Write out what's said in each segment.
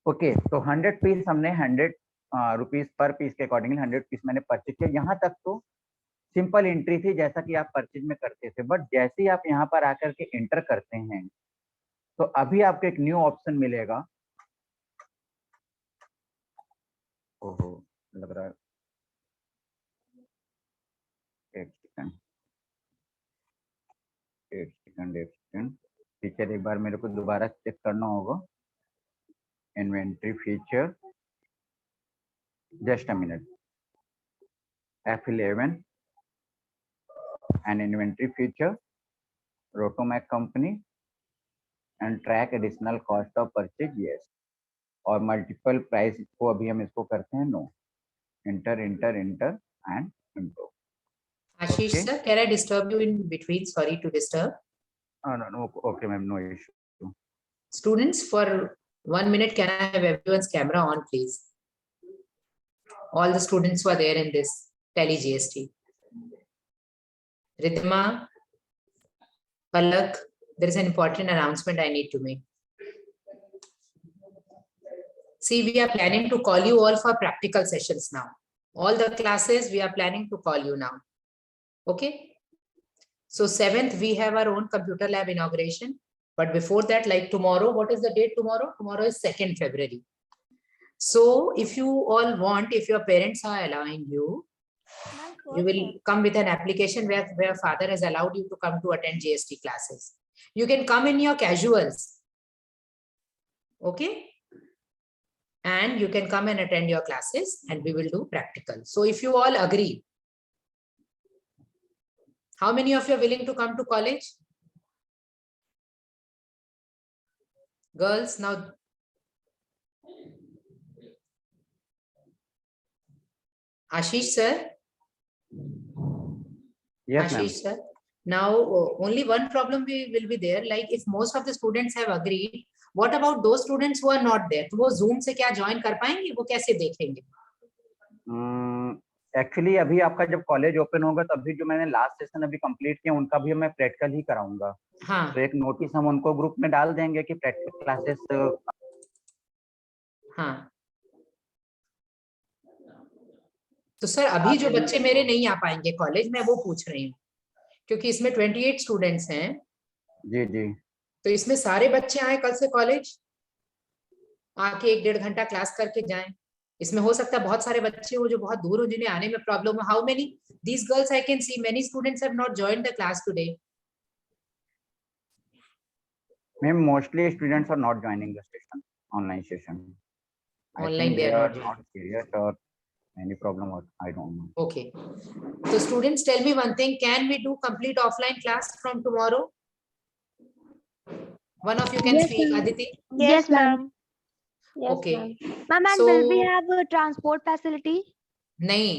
Okay, तो 100 piece हमने 100 rupees per piece के अकॉर्डिंगली 100 पीस मैंने परचेज किया। यहाँ तक तो सिंपल एंट्री थी जैसा कि आप परचेज में करते थे, बट जैसे ही आप यहाँ पर आकर के एंटर करते हैं तो अभी आपको एक न्यू ऑप्शन मिलेगा। ओहो, लग रहा है, एक सेकंड एक सेकंड एक सेकंड, फीचर एक बार मेरे को दोबारा चेक करना होगा। Inventory feature, just a minute. F11 and inventory feature, Rotomac company and track additional cost of purchase, yes, और मल्टीपल प्राइस को अभी हम इसको करते हैं नो। Enter enter enter and intro. Ashish sir, can I disturb you in between? Sorry to disturb. No, okay ma'am, no issue. Students, for 1 minute, can I have everyone's camera on, please? All the students who are there in this Tele GST. Ridhima, Palak, there is an important announcement I need to make. See, we are planning to call you all for practical sessions now. All the classes, we are planning to call you now. Okay? So 7th, we have our own computer lab inauguration. But before that, like tomorrow, what is the date tomorrow? Tomorrow is 2nd February. So if you all want, if your parents are allowing you, you will come with an application where father has allowed you to come to attend GST classes. You can come in your casuals. Okay? And you can come and attend your classes and we will do practical. So if you all agree, how many of you are willing to come to college? Girls, now. Ashish sir. Yes, Ashish sir. Now only one problem will be there. Like if most of the students have agreed, what about those students who are not there? तो वो Zoom से क्या join कर पाएंगे? वो कैसे देखेंगे? Actually अभी आपका जब कॉलेज ओपन होगा तभी जो मैंने लास्ट सेशन अभी कंप्लीट किया उनका भी मैं प्रैक्टिकल ही कराऊंगा। हाँ। तो एक नोटिस हम उनको ग्रुप में डाल देंगे कि प्रैक्टिकल क्लासेस। हाँ। तो सर अभी जो बच्चे मेरे नहीं आ पाएंगे कॉलेज में, वो पूछ रही हूँ क्योंकि इसमें 28 स्टूडेंट्स हैं। जी जी। तो इसमें सारे बच्चे आए कल से कॉलेज, आके 1-1.5 घंटा क्लास करके जाएं। इसमें हो सकता है बहुत सारे बच्चे हो जो बहुत दूर हो, जिन्हें आने में प्रॉब्लम हो। How many these girls I can see many students have not joined the class today. Ma'am mostly students are not joining the session, online session. Online they are not serious और any problem, or I don't know. Okay, so students, tell me one thing, can we do complete offline class from tomorrow? One of you can speak. Aditi? Yes ma'am. Okay ma'am, and will we have a transport facility? नहीं,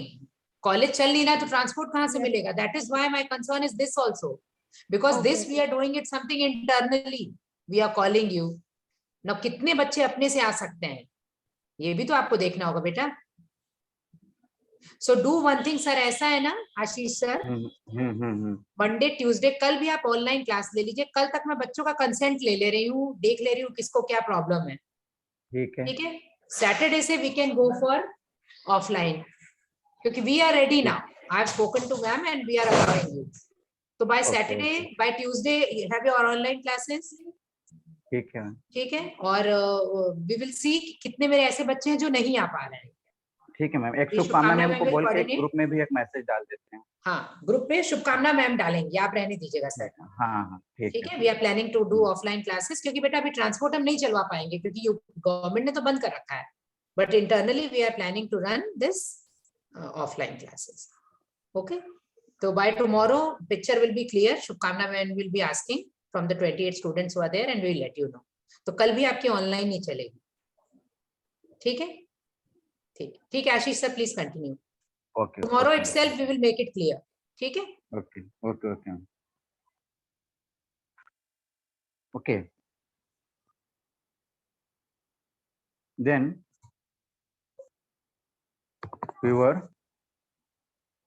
college चल नहीं रहा तो transport कहाँ से मिलेगा? That is why my concern is this also, because this we are doing it something internally, we are calling you now। कितने बच्चे अपने से आ सकते हैं ये भी तो आपको देखना होगा बेटा। So do one thing sir, ऐसा है ना आशीष सर, मंडे ट्यूसडे कल भी आप ऑनलाइन क्लास ले लीजिए। कल तक मैं बच्चों का कंसेंट ले रही हूँ, देख ले रही हूँ किसको क्या प्रॉब्लम है। ठीक है, सैटरडे से we can go for offline क्योंकि we are ready now. I have spoken to ma'am and we are allowing you. तो by Saturday by Tuesday have your online classes. ठीक है, और वी विल सी कितने मेरे ऐसे बच्चे हैं जो नहीं आ पा रहे हैं। ठीक है मैम, एक शुभकामना मैम को बोल के ग्रुप में भी एक मैसेज डाल देते हैं। हाँ, ग्रुप पे शुभकामना मैम डालेंगे, आप रहने दीजिएगा सर। हाँ ठीक है, we are planning to do offline classes क्योंकि बेटा अभी ट्रांसपोर्ट हम नहीं चलवा पाएंगे क्योंकि गवर्नमेंट ने तो बंद कर रखा है, but internally we are planning to run this offline classes. Okay, तो by tomorrow picture will be clear. Shubhkamna ma'am will be asking from the 28 students who are there and we will let you know. तो कल भी आपकी online ही चलेगी। ठीक है, ठीक है Ashish sir, please continue. Okay, tomorrow itself we will make it clear. ठीक है, okay okay okay okay. Then we were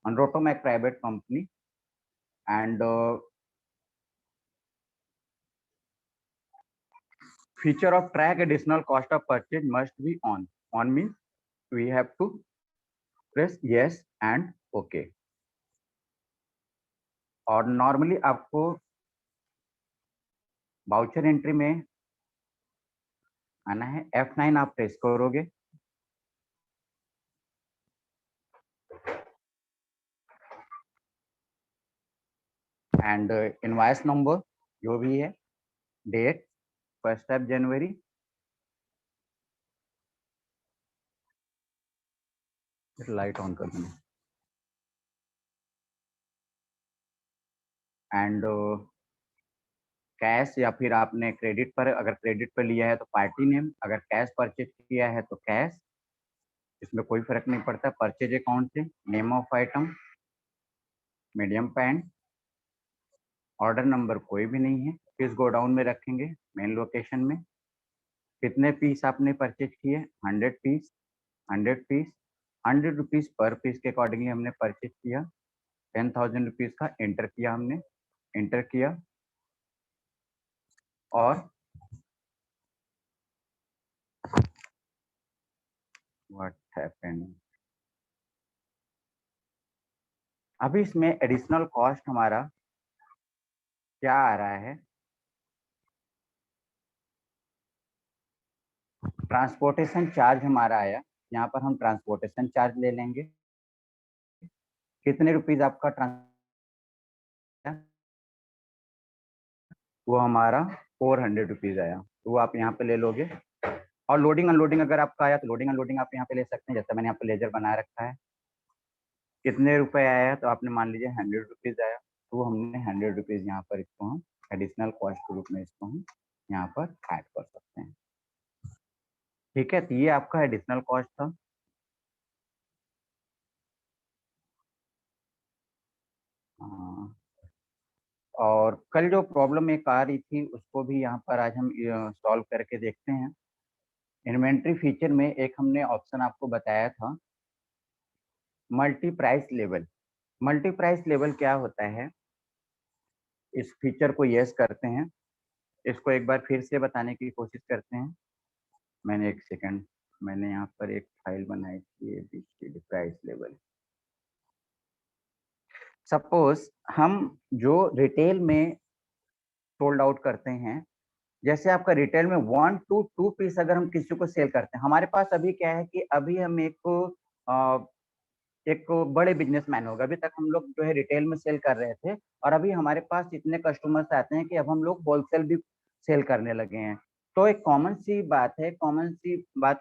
on Rotomac private company and feature of track additional cost of purchase must be on. On means we have to press yes and okay. और normally आपको voucher entry में आना है, F9 आप press करोगे, and invoice number जो भी है, डेट 1 जनवरी, लाइट ऑन कर देना, एंड कैश या फिर आपने क्रेडिट पर, अगर क्रेडिट पर लिया है तो पार्टी नेम, अगर कैश परचेज किया है तो कैश, इसमें कोई फर्क नहीं पड़ता। परचेज अकाउंट से name of item, medium pant, order number कोई भी नहीं है, किस गोडाउन में रखेंगे, मेन लोकेशन में, कितने पीस आपने परचेज किए, 100 piece, 100 piece, 100 rupees per piece के अकॉर्डिंगली हमने परचेज किया, 10,000 रुपीज का एंटर किया, हमने एंटर किया, और व्हाट हैपेंड, अभी इसमें एडिशनल कॉस्ट हमारा क्या आ रहा है, ट्रांसपोर्टेशन चार्ज हमारा आया, यहाँ पर हम ट्रांसपोर्टेशन चार्ज ले लेंगे, कितने रुपीज आपका वो हमारा 400 रुपीज आया, तो वो आप यहाँ पे ले लोगे। और लोडिंग अनलोडिंग अगर आपका आया तो लोडिंग अनलोडिंग आप यहाँ पे ले सकते हैं, जैसे मैंने यहाँ पे लेजर बना रखा है, कितने रुपए आया तो आपने मान लीजिए 100 रुपीज आया, तो हमने 100 रुपीज यहाँ पर इसको हम एडिशनल कॉस्ट के रूप में इसको हम यहाँ पर ऐड कर सकते हैं। ठीक है, तो ये आपका एडिशनल कॉस्ट था। और कल जो प्रॉब्लम एक आ रही थी उसको भी यहाँ पर आज हम सॉल्व करके देखते हैं। इन्वेंट्री फीचर में एक हमने ऑप्शन आपको बताया था, multi price level. Multi price level क्या होता है, इस फीचर को यस करते हैं, इसको एक बार फिर से बताने की कोशिश करते हैं। मैंने एक सेकंड, मैंने यहाँ पर एक फाइल बनाई थी, ABCD प्राइस लेवल। सपोज हम जो रिटेल में सोल्ड आउट करते हैं, जैसे आपका रिटेल में 1 to 2 पीस अगर हम किसी को सेल करते हैं, हमारे पास अभी क्या है कि अभी हम एक बड़े बिजनेसमैन होगा, अभी तक हम लोग जो है रिटेल में सेल कर रहे थे, और अभी हमारे पास इतने कस्टमर्स आते हैं कि अब हम लोग होलसेल भी सेल करने लगे हैं। तो एक कॉमन सी बात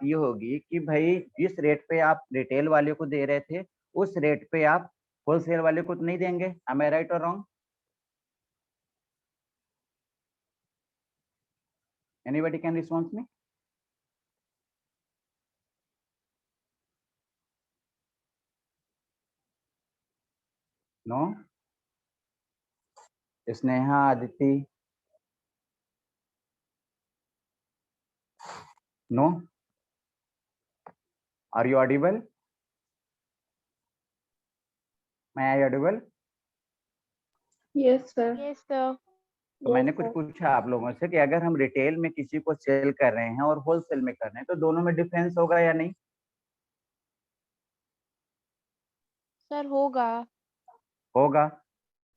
ये होगी कि भाई जिस रेट पे आप रिटेल वाले को दे रहे थे, उस रेट पे आप होलसेल वाले को तो नहीं देंगे। एम आई राइट और wrong? Anybody can response me? No? Sneha, Aditi? No? Are you audible? Am I audible? Yes, sir. Yes, sir. तो मैंने कुछ पूछा आप लोगों से कि अगर हम रिटेल में किसी को सेल कर रहे हैं और होलसेल में कर रहे हैं, तो दोनों में डिफरेंस होगा या नहीं? सर होगा। होगा।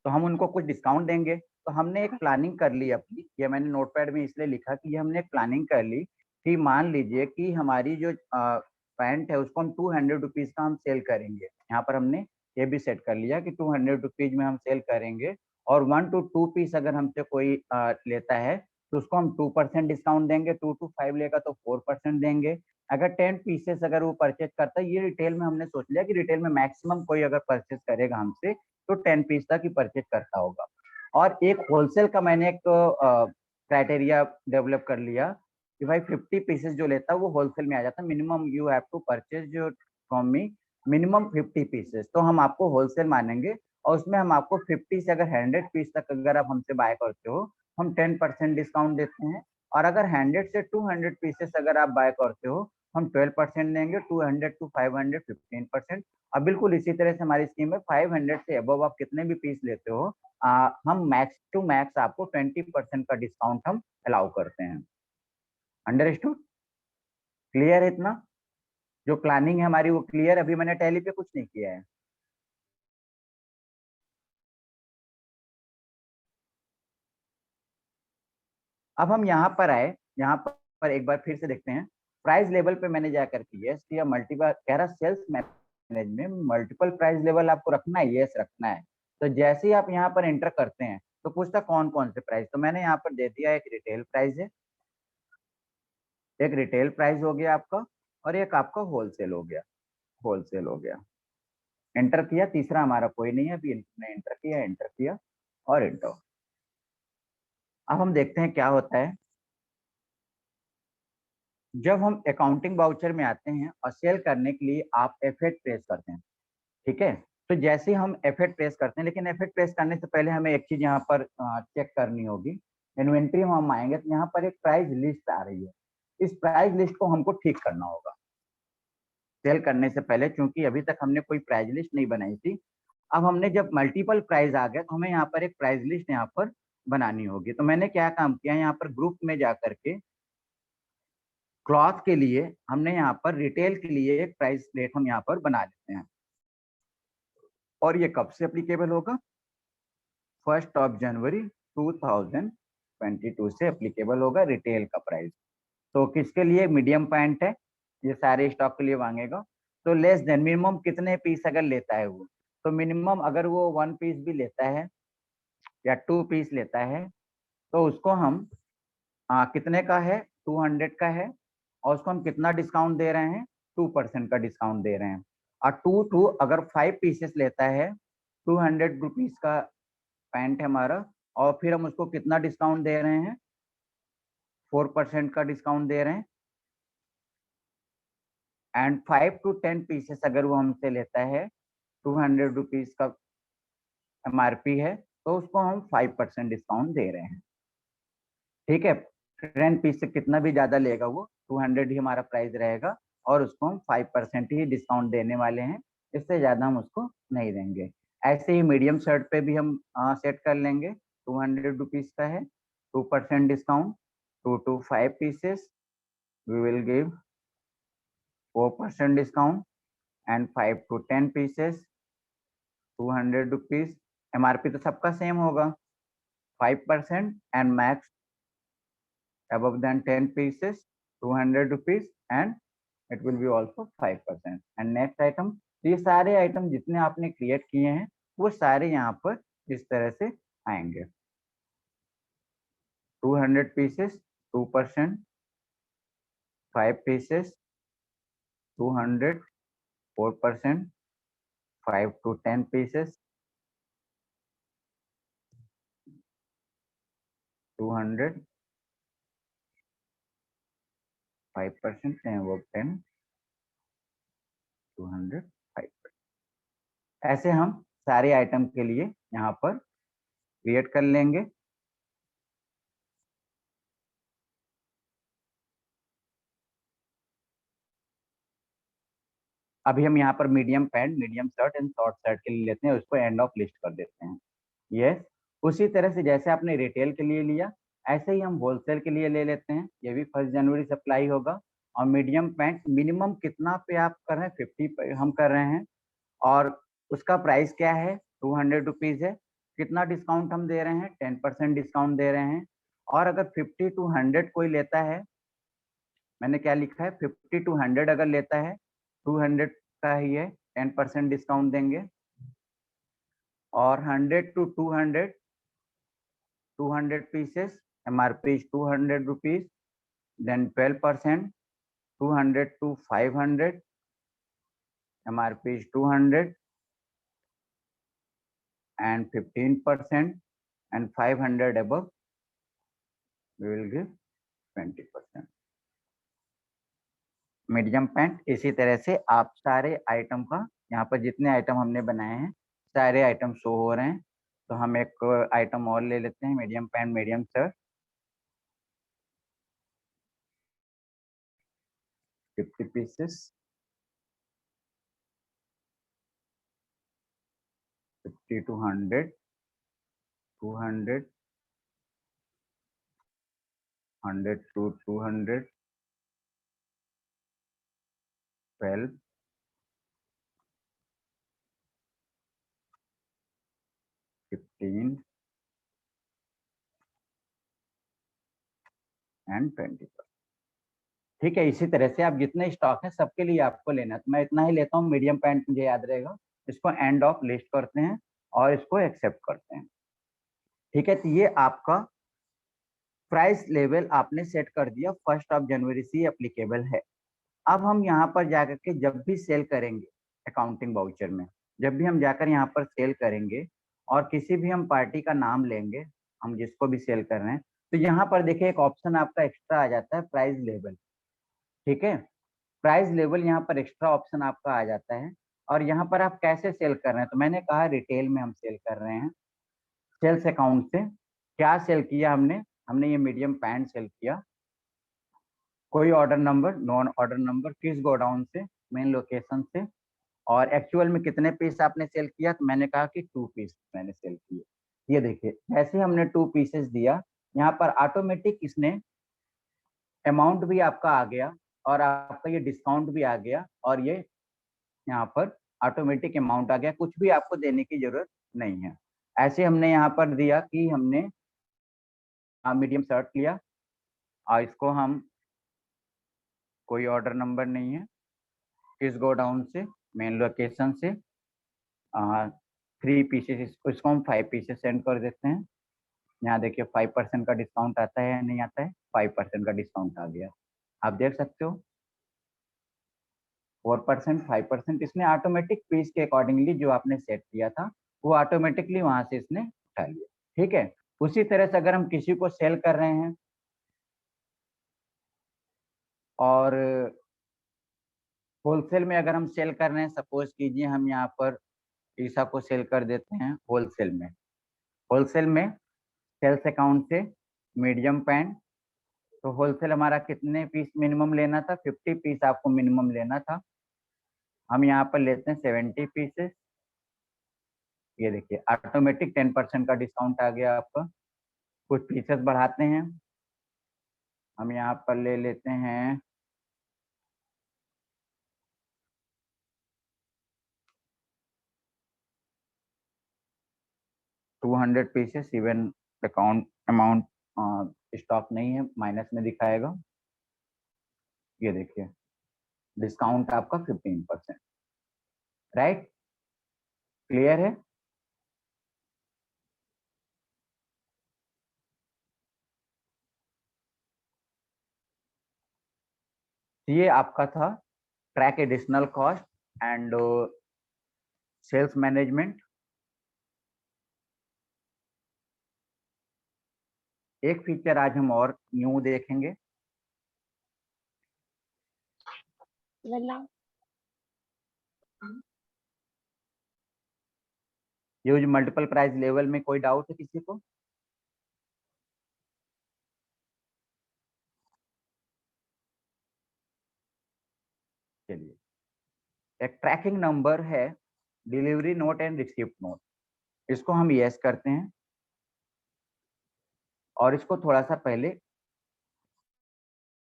तो हम उनको कुछ डिस्काउंट देंगे। तो हमने एक प्लानिंग कर ली अपनी, ये मैंने नोटपैड में इसलिए लिखा कि ये हमने एक प्लानिंग कर ली कि मान लीजिए कि हमारी जो पैंट है उसको हम 200 रुपीज का हम सेल करेंगे। यहाँ पर हमने ये भी सेट कर लिया कि 200 रुपीज में हम सेल करेंगे, और 1 to 2 पीस अगर हमसे कोई लेता है तो उसको हम 2% डिस्काउंट देंगे, 2 to 5 लेगा तो 4% देंगे। अगर 10 पीसेस अगर वो परचेज करता है, ये रिटेल में हमने सोच लिया कि रिटेल में मैक्सिमम कोई अगर परचेज करेगा हमसे तो 10 पीस तक ही परचेज करता होगा। और एक होलसेल का मैंने एक क्राइटेरिया डेवलप कर लिया कि भाई 50 पीसेस जो लेता है वो होलसेल में आ जाता है। Minimum you have to purchase from me minimum 50 pieces, तो हम आपको होलसेल मानेंगे, और उसमें हम आपको 50 से अगर 100 पीस तक अगर आप हमसे बाय करते हो, हम 10% डिस्काउंट देते हैं। और अगर 100 से 200 पीसेस अगर आप बाय करते हो, हम 12% देंगे, 200 to 500 15%। अब बिल्कुल इसी तरह से हमारी स्कीम में 500 से अबव आप कितने भी पीस लेते हो, हम मैक्स टू मैक्स आपको 20% का डिस्काउंट हम अलाउ करते हैं। अंडरस्टूड? क्लियर है इतना? जो प्लानिंग है हमारी वो क्लियर? अभी मैंने टैली पे कुछ नहीं किया है। अब हम यहाँ पर आए, यहाँ पर एक बार फिर से देखते हैं। प्राइस लेवल पे मैंने जाकर के यस किया, मल्टीपल कह रहा sales management multiple price level आपको रखना है, यस रखना है। तो जैसे ही आप यहाँ पर एंटर करते हैं तो पूछता कौन कौन से प्राइस, तो मैंने यहाँ पर दे दिया एक रिटेल प्राइस है, एक रिटेल प्राइस हो गया आपका, और एक आपका होलसेल हो गया, होलसेल हो गया। एंटर किया, तीसरा हमारा कोई नहीं है, अभी एंटर किया, एंटर किया और एंटर। अब हम देखते हैं क्या होता है जब हम अकाउंटिंग वाउचर में आते हैं और सेल करने के लिए आप F8 प्रेस करते हैं, ठीक है। तो जैसे ही हम F8 प्रेस करते हैं, लेकिन F8 प्रेस करने से पहले हमें एक चीज यहाँ पर चेक करनी होगी। इन्वेंट्री में हम आएंगे तो यहाँ पर एक प्राइस लिस्ट आ रही है, इस प्राइस लिस्ट को हमको ठीक करना होगा सेल करने से पहले, क्योंकि अभी तक हमने कोई प्राइस लिस्ट नहीं बनाई थी। अब हमने जब मल्टीपल प्राइस आ गया तो हमें यहाँ पर एक प्राइस लिस्ट यहाँ पर बनानी होगी। तो मैंने क्या काम किया, यहाँ पर ग्रुप में जाकर के क्लॉथ के लिए हमने यहाँ पर रिटेल के लिए एक प्राइस रेट हम यहाँ पर बना लेते हैं, और ये कब से एप्लीकेबल होगा, 1 जनवरी 2022 से एप्लीकेबल होगा रिटेल का प्राइस। तो किसके लिए, मीडियम पैंट है, ये सारे स्टॉक के लिए मांगेगा। तो लेस देन मिनिमम कितने पीस अगर लेता है वो, तो मिनिमम अगर वो 1 पीस भी लेता है या 2 पीस लेता है तो उसको हम कितने का है, 200 का है, और उसको हम कितना डिस्काउंट दे रहे हैं, 2% का डिस्काउंट दे रहे हैं। और टू अगर 5 पीसेस लेता है, 200 रुपीज का पैंट है हमारा, और फिर हम उसको कितना डिस्काउंट दे रहे हैं, 4% का डिस्काउंट दे रहे हैं। एंड 5 to 10 पीसेस अगर वो हमसे लेता है, 200 रुपीज का MRP है, तो उसको हम 5% डिस्काउंट दे रहे हैं, ठीक है। 10 पीस से कितना भी ज्यादा लेगा वो 200 ही हमारा प्राइस रहेगा, और उसको हम 5% ही डिस्काउंट देने वाले हैं, इससे ज्यादा हम उसको नहीं देंगे। ऐसे ही मीडियम शर्ट पे भी हम सेट कर लेंगे, 200 रुपीज का है, 2% discount, 2 to 5 pieces we will give 4% discount, and 5 to 10 pieces 200 rupees. MRP तो सबका सेम होगा, 5%, and max above than 10 pieces 200 rupees, and it will be also 5%। and next item, ये सारे आइटम जितने आपने क्रिएट किए हैं वो सारे यहाँ पर इस तरह से आएंगे। 200 pieces 2%, 5 pieces 200 4%, 5 to 10 pieces 200 5%, and वो 10 200 5%। ऐसे हम सारे आइटम के लिए यहाँ पर क्रिएट कर लेंगे। अभी हम यहाँ पर medium pant, medium shirt and short shirt के लिए लेते हैं, उसको एंड ऑफ लिस्ट कर देते हैं। यस, उसी तरह से जैसे आपने रिटेल के लिए लिया, ऐसे ही हम होलसेल के लिए ले लेते हैं, ये भी 1 जनवरी से अप्लाई होगा। और मीडियम पैंट मिनिमम कितना पे आप कर रहे हैं, 50 पे हम कर रहे हैं, और उसका प्राइस क्या है, 200 रुपीज है। कितना डिस्काउंट हम दे रहे हैं, 10% डिस्काउंट दे रहे हैं। और अगर 50 to 100 कोई लेता है, मैंने क्या लिखा है, 50 to 100 अगर लेता है, 200 का ही है, 10% डिस्काउंट देंगे। और 100 to 200 200 pieces, MRP is 200 rupees, then 12%, 200 to 500, MRP is 200, and 15%, and 500 above, we will give 20%। Medium pant इसी तरह से आप सारे आइटम का, यहाँ पर जितने आइटम हमने बनाए हैं सारे आइटम शो हो रहे हैं। तो हम एक आइटम और ले लेते हैं, medium pant medium shirt, 50 pieces, 50 to 100, 200, 100 to 200, 12, 15 and 20। ठीक है, इसी तरह से आप जितने स्टॉक है सबके लिए आपको लेना है। तो मैं इतना ही लेता हूँ, मीडियम पैंट मुझे याद रहेगा। इसको एंड ऑफ लिस्ट करते हैं और इसको एक्सेप्ट करते हैं। ठीक है, तो ये आपका प्राइस लेवल आपने सेट कर दिया, 1 जनवरी से एप्लीकेबल है। अब हम यहाँ पर जाकर के जब भी सेल करेंगे अकाउंटिंग वाउचर में, जब भी हम जाकर यहाँ पर सेल करेंगे और किसी भी हम पार्टी का नाम लेंगे, हम जिसको भी सेल कर रहे हैं, तो यहाँ पर देखिए एक ऑप्शन आपका एक्स्ट्रा आ जाता है, प्राइस लेवल। ठीक है, प्राइस लेवल यहाँ पर एक्स्ट्रा ऑप्शन आपका आ जाता है। और यहाँ पर आप कैसे सेल कर रहे हैं, तो मैंने कहा रिटेल में हम सेल कर रहे हैं। सेल्स अकाउंट से क्या सेल किया हमने, हमने ये मीडियम पैंट सेल किया। कोई order number, non order number, किस गोडाउन से, मेन लोकेशन से, और एक्चुअल में कितने पीस आपने सेल किया, तो मैंने कहा कि 2 पीस मैंने सेल किए। ये देखिए जैसे हमने 2 पीसेस दिया, यहाँ पर ऑटोमेटिक इसने अमाउंट भी आपका आ गया और आपका ये डिस्काउंट भी आ गया और ये यहाँ पर ऑटोमेटिक अमाउंट आ गया, कुछ भी आपको देने की जरूरत नहीं है। ऐसे हमने यहाँ पर दिया कि हमने मीडियम शर्ट लिया और इसको हम, कोई ऑर्डर नंबर नहीं है, किस गोडाउन से, मेन लोकेशन से, 3 पीसेस, इसको हम 5 पीसेस सेंड कर देते हैं। यहाँ देखिए 5% का डिस्काउंट आता है या नहीं आता है, 5% का डिस्काउंट आ गया, आप देख सकते हो। 4%, 5%, इसने ऑटोमेटिक पीस के अकॉर्डिंगली जो आपने सेट किया था वो ऑटोमेटिकली वहां से इसने उठा लिया। ठीक है, उसी तरह से अगर हम किसी को सेल कर रहे हैं और होलसेल में अगर हम सेल कर रहे हैं, सपोज कीजिए हम यहाँ पर ईसा को सेल कर देते हैं होलसेल में। होलसेल में सेल्स अकाउंट से मीडियम पैंट, तो होलसेल हमारा कितने पीस मिनिमम लेना था, 50 पीस आपको मिनिमम लेना था। हम यहाँ पर लेते हैं 70 पीसेस। ये देखिए ऑटोमेटिक 10% का डिस्काउंट आ गया आपका। कुछ पीसेस बढ़ाते हैं, हम यहाँ पर ले लेते हैं 200 पीसेस। इवन अमाउंट स्टॉक नहीं है, माइनस में दिखाएगा। ये देखिए डिस्काउंट आपका 15%। राइट, क्लियर है। ये आपका था track additional cost and sales management. एक फीचर आज हम और न्यू देखेंगे, यूज मल्टीपल प्राइस लेवल में। कोई डाउट है किसी को? चलिए, एक ट्रैकिंग नंबर है delivery note and receipt note, इसको हम यस करते हैं और इसको थोड़ा सा पहले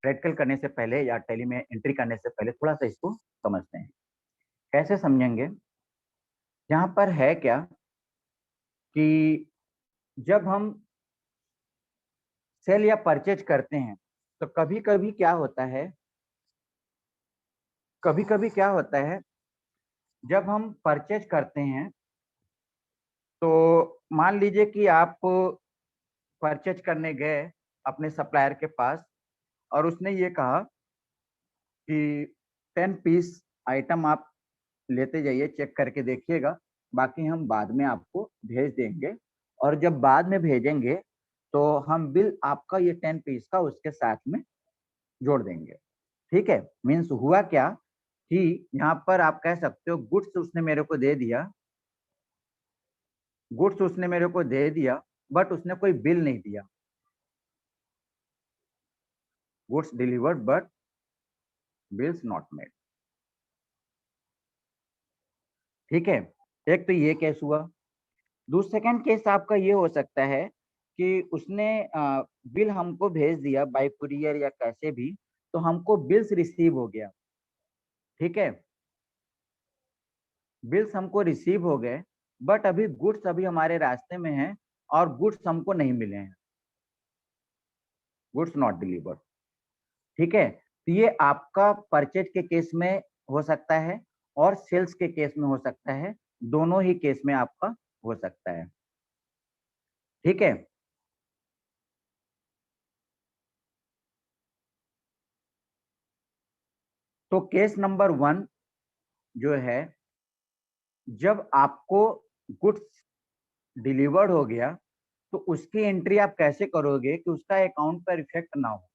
प्रैक्टिकल करने से पहले या टैली में एंट्री करने से पहले थोड़ा सा इसको समझते हैं। कैसे समझेंगे, यहाँ पर है क्या कि जब हम सेल या परचेज करते हैं तो कभी कभी क्या होता है, कभी कभी क्या होता है जब हम परचेज करते हैं तो मान लीजिए कि आप परचेज करने गए अपने सप्लायर के पास और उसने ये कहा कि 10 पीस आइटम आप लेते जाइए, चेक करके देखिएगा, बाकी हम बाद में आपको भेज देंगे। और जब बाद में भेजेंगे तो हम बिल आपका ये 10 पीस का उसके साथ में जोड़ देंगे। ठीक है, मीन्स हुआ क्या कि यहाँ पर आप कह सकते हो गुड्स उसने मेरे को दे दिया, गुड्स उसने मेरे को दे दिया बट उसने कोई बिल नहीं दिया। Goods delivered but bills not made. ठीक है, एक तो ये केस हुआ। दूसरा सेकंड केस आपका ये हो सकता है कि उसने बिल हमको भेज दिया बाय कुरियर या कैसे भी, तो हमको बिल्स रिसीव हो गया। ठीक है, बिल्स हमको रिसीव हो गए, बट अभी गुड्स अभी हमारे रास्ते में हैं और गुड्स हमको नहीं मिले हैं, गुड्स नॉट डिलीवर्ड। ठीक है, तो ये आपका परचेज के केस में हो सकता है और सेल्स के केस में हो सकता है, दोनों ही केस में आपका हो सकता है। ठीक है, तो केस नंबर 1 जो है, जब आपको गुड्स डिलीवर्ड हो गया तो उसकी एंट्री आप कैसे करोगे कि उसका अकाउंट पर इफेक्ट ना हो।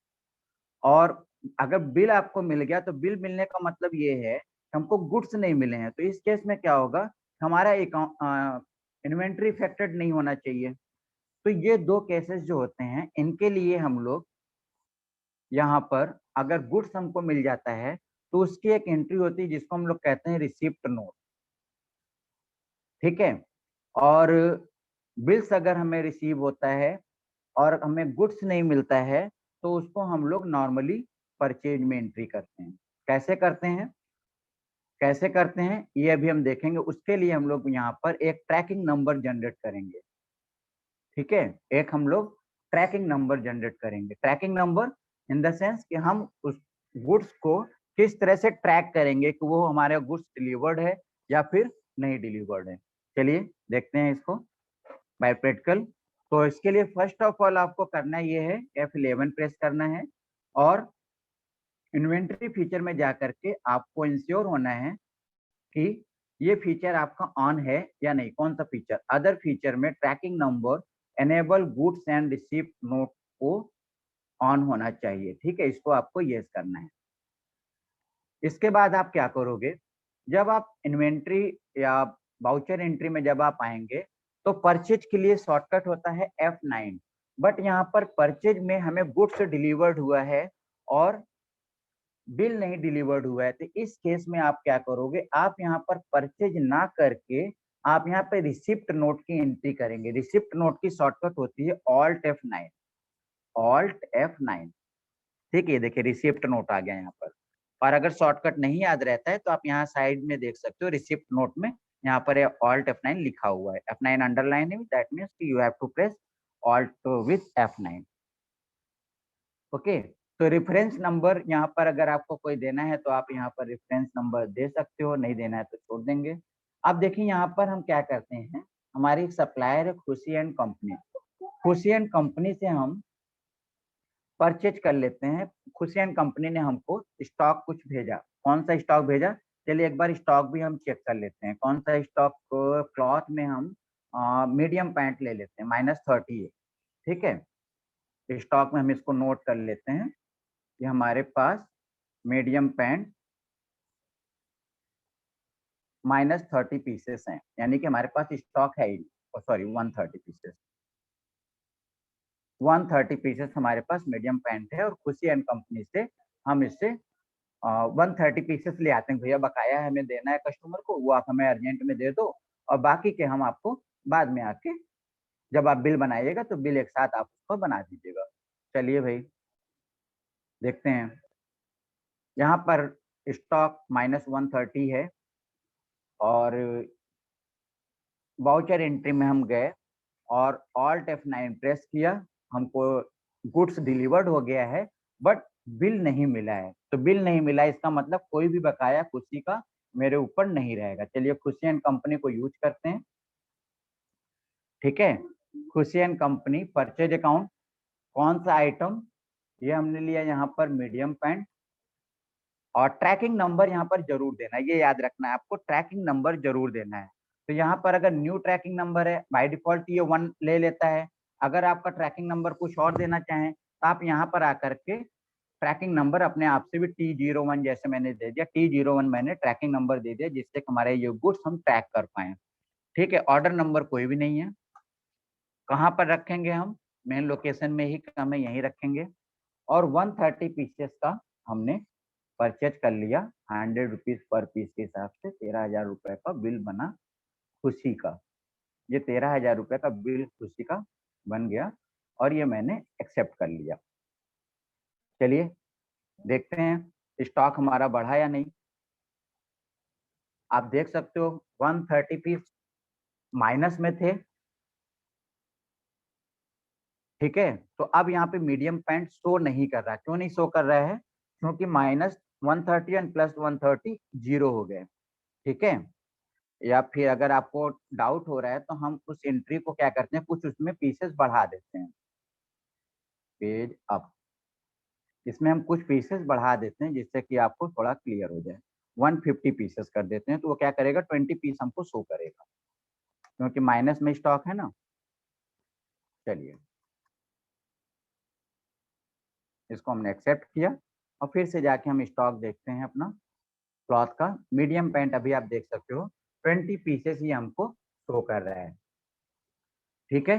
और अगर बिल आपको मिल गया तो बिल मिलने का मतलब ये है कि हमको गुड्स नहीं मिले हैं, तो इस केस में क्या होगा, हमारा अकाउंट इन्वेंट्री इफेक्टेड नहीं होना चाहिए। तो ये दो केसेस जो होते हैं, इनके लिए हम लोग यहाँ पर अगर गुड्स हमको मिल जाता है तो उसकी एक एंट्री होती है जिसको हम लोग कहते हैं रिसिप्ट नोट। ठीक है, और बिल्स अगर हमें रिसीव होता है और हमें गुड्स नहीं मिलता है तो उसको हम लोग नॉर्मली परचेज में एंट्री करते हैं। कैसे करते हैं, कैसे करते हैं ये अभी हम देखेंगे। उसके लिए हम लोग यहाँ पर एक ट्रैकिंग नंबर जनरेट करेंगे। ठीक है, एक हम लोग ट्रैकिंग नंबर जनरेट करेंगे। Tracking number in the sense कि हम उस गुड्स को किस तरह से ट्रैक करेंगे कि वो हमारे गुड्स डिलीवर्ड है या फिर नहीं डिलीवर्ड है। चलिए देखते हैं इसको बाय प्रैक्टिकल। तो इसके लिए फर्स्ट ऑफ ऑल आपको करना ये है, F11 प्रेस करना है और इन्वेंट्री फीचर में जाकर के आपको इंश्योर होना है कि ये फीचर आपका ऑन है या नहीं। कौन सा फीचर, अदर फीचर में tracking number enable goods and receipt note को ऑन होना चाहिए। ठीक है, इसको आपको यस करना है। इसके बाद आप क्या करोगे, जब आप इन्वेंट्री या वाउचर एंट्री में जब आप आएंगे तो परचेज के लिए शॉर्टकट होता है F9, बट यहाँ पर परचेज में हमें गुड्स डिलीवर्ड हुआ है और बिल नहीं डिलीवर्ड हुआ है, तो इस केस में आप क्या करोगे, आप यहाँ पर परचेज ना करके आप यहाँ पे रिसिप्ट नोट की एंट्री करेंगे। रिसिप्ट नोट की शॉर्टकट होती है Alt F9, Alt F9। ठीक है, देखिए रिसिप्ट नोट आ गया यहाँ पर। और अगर शॉर्टकट नहीं याद रहता है तो आप यहाँ साइड में देख सकते हो रिसिप्ट नोट में यहाँ पर Alt F9 लिखा हुआ है। F9 अंडरलाइन है, that means you have to press Alt with F9। Okay, तो रेफरेंस नंबर यहाँ पर अगर आपको कोई देना है तो आप यहाँ पर रेफरेंस नंबर दे सकते हो, नहीं देना है तो छोड़ देंगे। अब देखिए यहाँ पर हम क्या करते हैं, हमारी एक सप्लायर है खुशी एंड कंपनी। खुशी एंड कंपनी से हम परचेज कर लेते हैं। खुशी एंड कंपनी ने हमको स्टॉक कुछ भेजा। कौन सा स्टॉक भेजा, चलिए एक बार स्टॉक भी हम चेक कर लेते हैं। कौन सा स्टॉक, क्लॉथ में हम मीडियम पैंट ले लेते हैं, -30 है। ठीक है, स्टॉक में हम इसको नोट कर लेते हैं कि हमारे पास मीडियम पैंट -30 पीसेस हैं, यानी कि हमारे पास स्टॉक है ही, सॉरी 130 पीसेस, 130 पीसेस हमारे पास मीडियम पैंट है। और खुशी एंड कंपनी से हम इससे 130 पीसेस ले आते हैं। भैया बकाया है, हमें देना है कस्टमर को, वो आप हमें अर्जेंट में दे दो और बाकी के हम आपको बाद में आके जब आप बिल बनाइएगा तो बिल एक साथ आप उसको बना दीजिएगा। चलिए भाई देखते हैं, यहाँ पर स्टॉक -130 है और वाउचर एंट्री में हम गए और Alt F9 प्रेस किया। हमको गुड्स डिलीवर्ड हो गया है बट बिल नहीं मिला है। तो बिल नहीं मिला इसका मतलब कोई भी बकाया खुशी का मेरे ऊपर नहीं रहेगा। चलिए खुशी एंड कंपनी को यूज करते हैं। ठीक है, खुशी एंड कंपनी परचेज अकाउंट, कौन सा आइटम, ये हमने लिया यहाँ पर मीडियम पैंट। और ट्रैकिंग नंबर यहाँ पर जरूर देना है, ये याद रखना है आपको, ट्रैकिंग नंबर जरूर देना है। तो यहाँ पर अगर न्यू ट्रैकिंग नंबर है, बाय डिफॉल्ट ये 1 ले लेता है। अगर आपका ट्रैकिंग नंबर कुछ और देना चाहें तो आप यहाँ पर आकर के ट्रैकिंग नंबर अपने आप से भी T01 जैसे मैंने दे दिया, T01 मैंने ट्रैकिंग नंबर दे दिया जिससे हमारे ये गुड्स हम ट्रैक कर पाए। ठीक है, ऑर्डर नंबर कोई भी नहीं है। कहाँ पर रखेंगे हम, मेन लोकेशन में ही हमें यहीं रखेंगे। और 130 पीसेस का हमने परचेज कर लिया। 100 रुपीज पर पीस के हिसाब से 13,000 रुपए का बिल बना खुशी का। ये 13,000 रुपए का बिल खुशी का बन गया और ये मैंने एक्सेप्ट कर लिया। चलिए देखते हैं स्टॉक हमारा बढ़ा या नहीं। आप देख सकते हो 130 पीस माइनस में थे, ठीक है। तो अब यहाँ पे मीडियम पैंट शो नहीं कर रहा, क्यों नहीं शो कर रहा है? क्योंकि -130 एंड +130 जीरो हो गए, ठीक है। या फिर अगर आपको डाउट हो रहा है तो हम उस एंट्री को क्या करते हैं, कुछ उसमें पीसेस बढ़ा देते हैं। पेज अप, इसमें हम कुछ पीसेस बढ़ा देते हैं जिससे कि आपको थोड़ा क्लियर हो जाए। 150 पीसेस कर देते हैं तो वो क्या करेगा, 20 पीस हमको शो करेगा, क्योंकि माइनस में स्टॉक है ना। चलिए, इसको हमने एक्सेप्ट किया और फिर से जाके हम स्टॉक देखते हैं अपना क्लॉथ का। मीडियम पैंट अभी आप देख सकते हो 20 पीसेस ही हमको शो कर रहा है, ठीक है।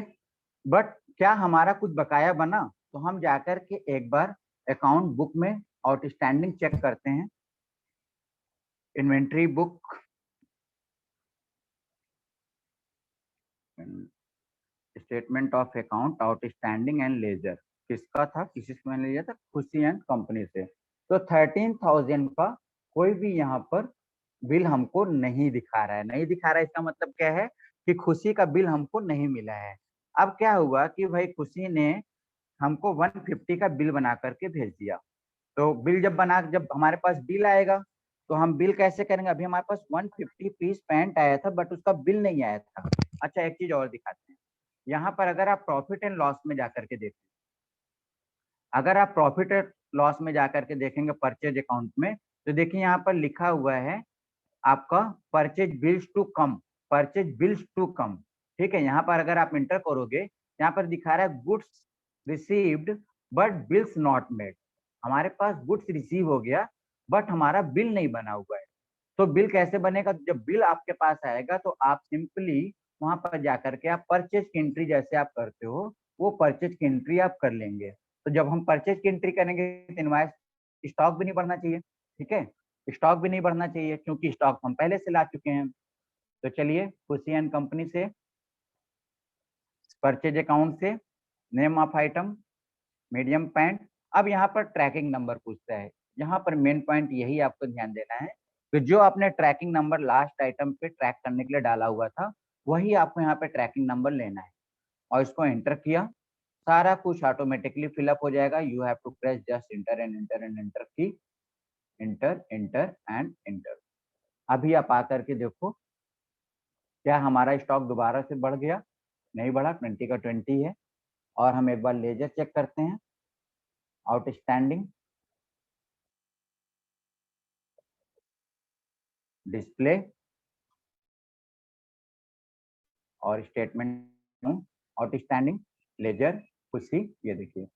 बट क्या हमारा कुछ बकाया बना? तो हम जाकर के एक बार अकाउंट बुक में आउटस्टैंडिंग चेक करते हैं। Inventory book, statement of account outstanding and ledger, किसका था, किसी से मैंने लिया था, खुशी एंड कंपनी से। तो 13,000 का कोई भी यहाँ पर बिल हमको नहीं दिखा रहा है। नहीं दिखा रहा है इसका मतलब क्या है कि खुशी का बिल हमको नहीं मिला है। अब क्या हुआ कि भाई खुशी ने हमको 150 का बिल बना करके भेज दिया। तो बिल जब हमारे पास बिल आएगा तो हम बिल कैसे करेंगे? अभी हमारे पास 150 पीस पैंट आया था बट उसका बिल नहीं आया था। अच्छा, एक चीज और दिखाते हैं। यहाँ पर अगर आप प्रॉफिट एंड लॉस में जाकर के देखें, अगर आप प्रॉफिट एंड लॉस में जाकर के देखेंगे परचेज अकाउंट में, तो देखिए यहाँ पर लिखा हुआ है आपका purchase bills to come, purchase bills to come, ठीक है। यहाँ पर अगर आप इंटर करोगे, यहाँ पर दिखा रहा है goods received but bills not made. हमारे पास गुड्स रिसीव हो गया बट हमारा बिल नहीं बना हुआ है। तो बिल कैसे बनेगा? जब बिल आपके पास आएगा तो आप सिंपली वहां पर जाकर के आप परचेज की एंट्री जैसे आप करते हो वो परचेज की एंट्री आप कर लेंगे। तो जब हम परचेज की एंट्री करेंगे तो इनवॉइस, स्टॉक भी नहीं बढ़ना चाहिए, ठीक है। स्टॉक भी नहीं बढ़ना चाहिए क्योंकि स्टॉक हम पहले से ला चुके हैं। तो चलिए, खुशी एंड कंपनी से परचेज अकाउंट से name of item medium pant. अब यहाँ पर ट्रैकिंग नंबर पूछता है। यहाँ पर मेन पॉइंट यही आपको ध्यान देना है कि जो आपने ट्रैकिंग नंबर लास्ट आइटम पे ट्रैक करने के लिए डाला हुआ था वही आपको यहाँ पे ट्रैकिंग नंबर लेना है और इसको एंटर किया, सारा कुछ ऑटोमेटिकली फिलअप हो जाएगा। You have to press just enter and enter and enter key, enter enter and enter. अभी आप आकर के देखो क्या हमारा स्टॉक दोबारा से बढ़ गया? नहीं बढ़ा, 20 का 20 है। और हम एक बार लेजर चेक करते हैं, आउटस्टैंडिंग, डिस्प्ले और स्टेटमेंट आउटस्टैंडिंग लेजर खुशी, ये देखिए,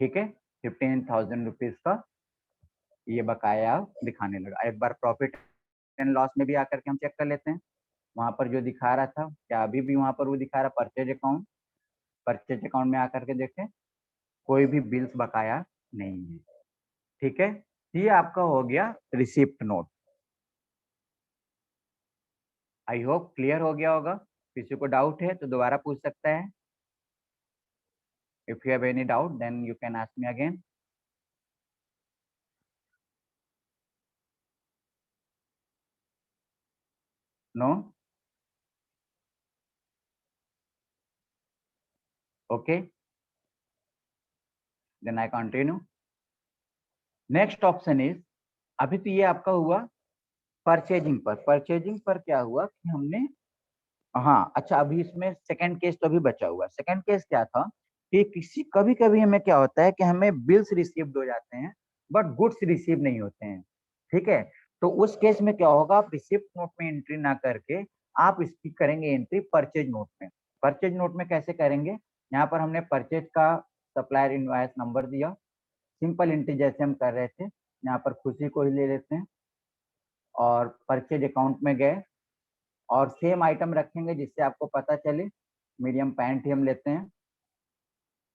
ठीक है। 15,000 रुपीज का ये बकाया दिखाने लगा। एक बार प्रॉफिट एंड लॉस में भी आकर के हम चेक कर लेते हैं, वहां पर जो दिखा रहा था क्या अभी भी वहां पर वो दिखा रहा परचेज अकाउंट? परचेज अकाउंट में आकर के देखें, कोई भी बिल्स बकाया नहीं है, ठीक है। ये आपका हो गया receipt note. I hope clear हो गया होगा। किसी को डाउट है तो दोबारा पूछ सकता है। If you have any doubt then you can ask me again. No? Okay, then I continue. Next option is, अभी तो ये आपका हुआ परचेजिंग पर। परचेजिंग पर क्या हुआ कि हमने, हाँ अच्छा, अभी इसमें सेकंड केस तो अभी बचा हुआ। सेकंड केस क्या था कि किसी कभी कभी हमें क्या होता है कि हमें बिल्स रिसीव्ड हो जाते हैं बट गुड्स रिसीव नहीं होते हैं, ठीक है। तो उस केस में क्या होगा, आप रिसिप्ट नोट में एंट्री ना करके आप इसकी करेंगे एंट्री परचेज नोट में। परचेज नोट में कैसे करेंगे? यहाँ पर हमने परचेज का सप्लायर इनवॉइस नंबर दिया, सिंपल एंट्री जैसे हम कर रहे थे, यहाँ पर खुशी को ही ले लेते हैं और परचेज अकाउंट में गए और सेम आइटम रखेंगे जिससे आपको पता चले। मीडियम पैंट ही हम लेते हैं।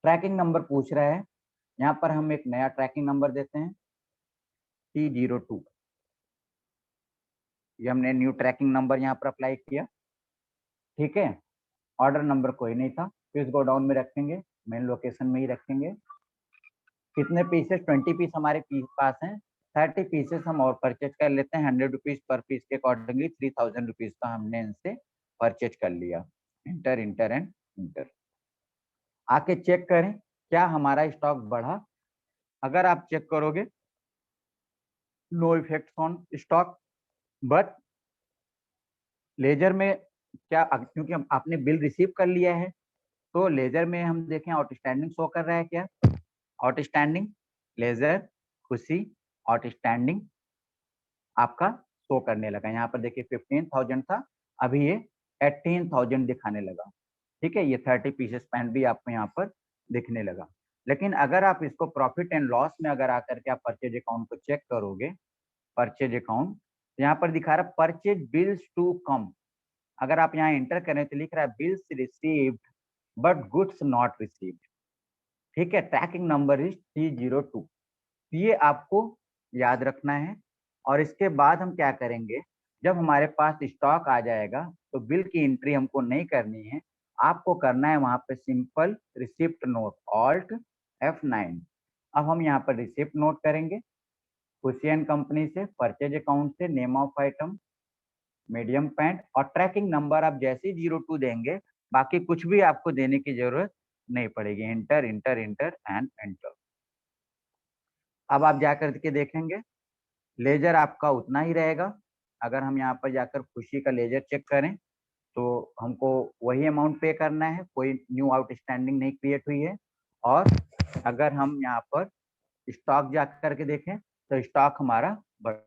ट्रैकिंग नंबर पूछ रहा है, यहाँ पर हम एक नया ट्रैकिंग नंबर देते हैं T02। ये हमने न्यू ट्रैकिंग नंबर यहाँ पर अप्लाई किया, ठीक है। ऑर्डर नंबर कोई नहीं था तो इस गोडाउन में रखेंगे, मेन लोकेशन में ही रखेंगे। कितने पीसेस? 20 पीस हमारे पास हैं 30 पीसेस हम और परचेज कर लेते हैं 100 रुपीज पर पीस के अकॉर्डिंगली 3000 रुपीज का हमने इनसे परचेज कर लिया। Enter enter and enter. आके चेक करें क्या हमारा स्टॉक बढ़ा। अगर आप चेक करोगे no effect on stock, but ledger में क्या, क्योंकि आपने बिल रिसीव कर लिया है तो लेजर में हम देखें आउटस्टैंडिंग शो कर रहा है क्या, आउटस्टैंडिंग लेजर खुशी आउटस्टैंडिंग आपका शो करने लगा। यहाँ पर देखिए 15,000 था, अभी ये 18,000 दिखाने लगा। ठीक है, ये 30 पीसेस पेन भी आपको यहाँ पर दिखने लगा। लेकिन अगर आप इसको प्रॉफिट एंड लॉस में अगर आकर के आप परचेज अकाउंट को चेक करोगे, परचेज अकाउंट यहाँ पर दिखा रहा है परचेज बिल्स टू कम। अगर आप यहाँ एंटर करें तो लिख रहा है bills received but goods not received. ठीक है, ट्रैकिंग नंबर इज 302। ये आपको याद रखना है। और इसके बाद हम क्या करेंगे, जब हमारे पास स्टॉक आ जाएगा तो बिल की एंट्री हमको नहीं करनी है, आपको करना है वहां पे simple receipt note, alt F9। अब हम यहाँ पर रिसिप्ट नोट करेंगे खुशी एंड कंपनी से, परचेज अकाउंट से, name of item, medium pant और ट्रैकिंग नंबर आप जैसे ही 02 देंगे, बाकी कुछ भी आपको देने की जरूरत नहीं पड़ेगी। Inter enter enter and enter. अब आप जाकर के देखेंगे लेजर आपका उतना ही रहेगा। अगर हम यहाँ पर जाकर खुशी का लेजर चेक करें तो हमको वही अमाउंट पे करना है, कोई न्यू आउटस्टैंडिंग नहीं क्रिएट हुई है। और अगर हम यहाँ पर स्टॉक जा करके देखें तो स्टॉक हमारा बढ़